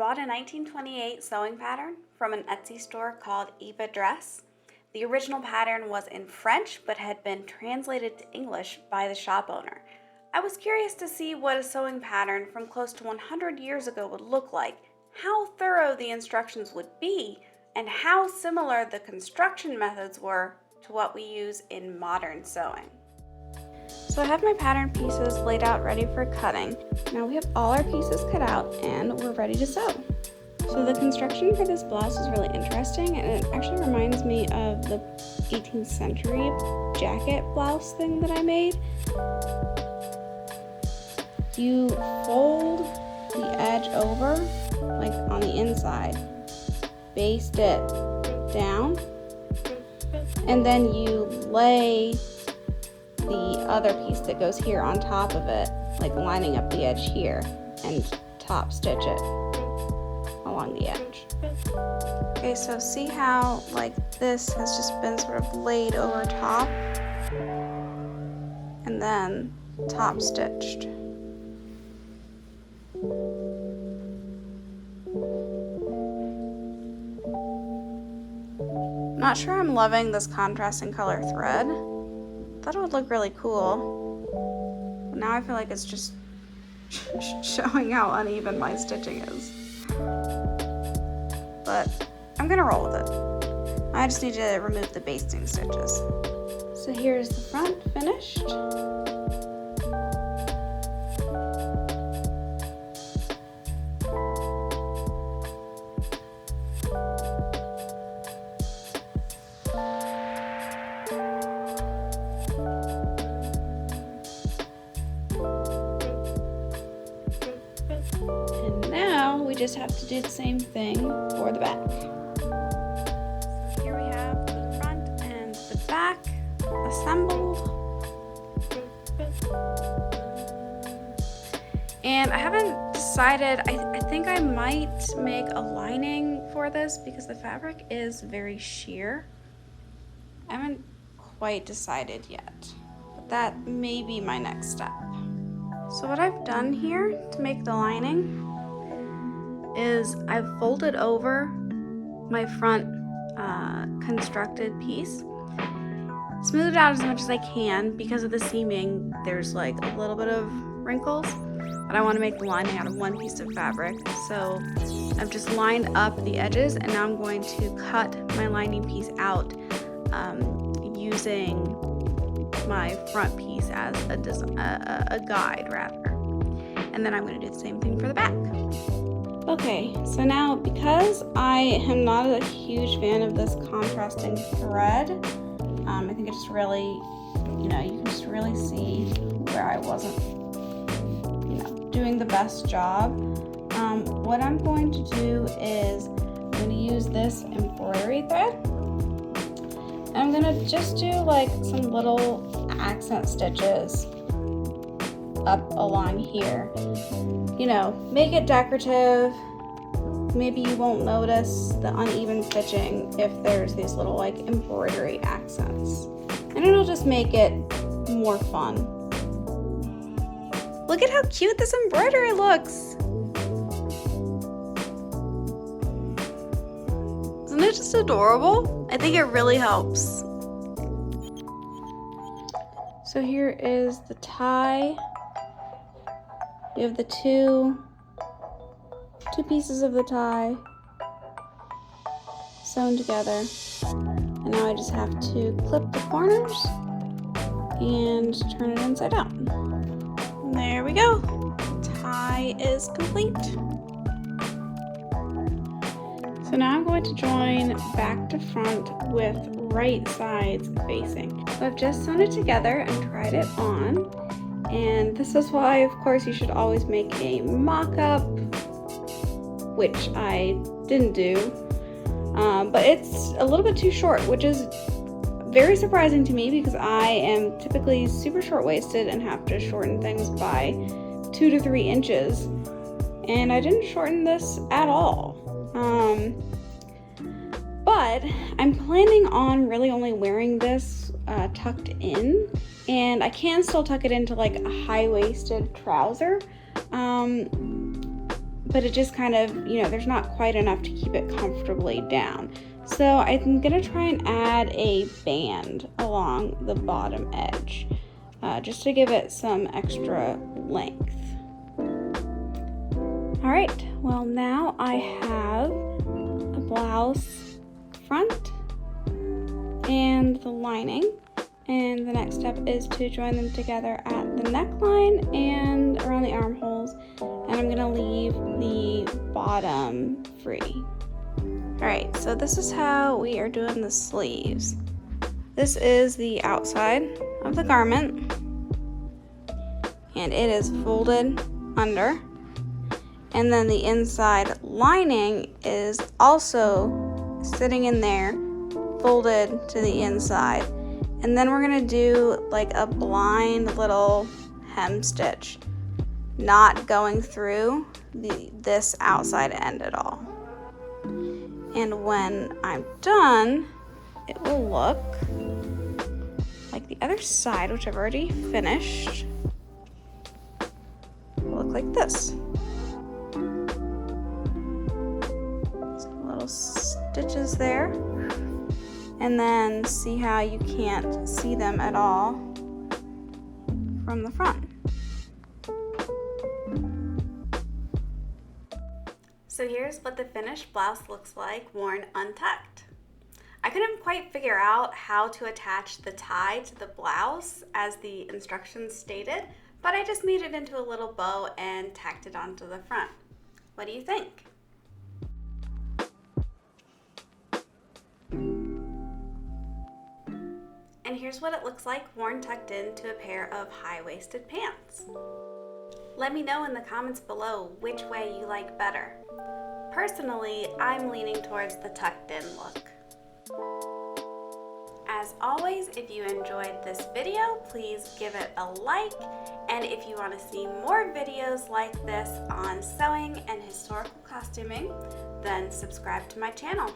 bought a 1928 sewing pattern from an Etsy store called EvaDress. The original pattern was in French but had been translated to English by the shop owner. I was curious to see what a sewing pattern from close to 100 years ago would look like, how thorough the instructions would be, and how similar the construction methods were to what we use in modern sewing. So I have my pattern pieces laid out ready for cutting. Now we have all our pieces cut out and we're ready to sew. So the construction for this blouse is really interesting, and it actually reminds me of the 18th century jacket blouse thing that I made. You fold the edge over, like on the inside, baste it down, and then you lay the other piece that goes here on top of it, like lining up the edge here, and top stitch it along the edge. Okay, so see how like this has just been sort of laid over top and then top stitched. Not sure I'm loving this contrasting color thread. Thought it would look really cool. But now I feel like it's just showing how uneven my stitching is. But I'm gonna roll with it. I just need to remove the basting stitches. So here's the front finished. We just have to do the same thing for the back. So here we have the front and the back assembled. And I haven't decided, I think I might make a lining for this because the fabric is very sheer. I haven't quite decided yet, but that may be my next step. So what I've done here to make the lining is I've folded over my front constructed piece, smoothed it out as much as I can. Because of the seaming, there's like a little bit of wrinkles, but I want to make the lining out of one piece of fabric. So I've just lined up the edges, and now I'm going to cut my lining piece out using my front piece as a guide rather. And then I'm going to do the same thing for the back. Okay, so now because I am not a huge fan of this contrasting thread, I think it just really, you can just really see where I wasn't, doing the best job. What I'm going to do is I'm going to use this embroidery thread. And I'm going to just do like some little accent stitches up along here. Make it decorative. Maybe you won't notice the uneven stitching if there's these little like embroidery accents. And it'll just make it more fun. Look at how cute this embroidery looks. Isn't it just adorable? I think it really helps. So here is the tie. We have the two pieces of the tie sewn together, and now I just have to clip the corners and turn it inside out. And there we go. The tie is complete. So now I'm going to join back to front with right sides facing. So I've just sewn it together and tried it on. And this is why, of course, you should always make a mock-up, which I didn't do. But it's a little bit too short, which is very surprising to me because I am typically super short-waisted and have to shorten things by 2 to 3 inches. And I didn't shorten this at all. But I'm planning on really only wearing this tucked in, and I can still tuck it into like a high-waisted trouser. but it just kind of, you know, there's not quite enough to keep it comfortably down. So I'm gonna try and add a band along the bottom edge, just to give it some extra length. All right, well now I have a blouse front and the lining, and the next step is to join them together at the neckline and around the armholes, and I'm gonna leave the bottom free. All right, so this is how we are doing the sleeves. This is the outside of the garment, and it is folded under, and then the inside lining is also sitting in there, folded to the inside. And then we're gonna do like a blind little hem stitch, not going through this outside end at all. And when I'm done, it will look like the other side, which I've already finished. Will look like this. Some little stitches there. And then see how you can't see them at all from the front. So here's what the finished blouse looks like worn untucked. I couldn't quite figure out how to attach the tie to the blouse as the instructions stated, but I just made it into a little bow and tacked it onto the front. What do you think? And here's what it looks like worn tucked into a pair of high-waisted pants. Let me know in the comments below which way you like better. Personally, I'm leaning towards the tucked in look. As always, if you enjoyed this video, please give it a like, and if you want to see more videos like this on sewing and historical costuming, then subscribe to my channel.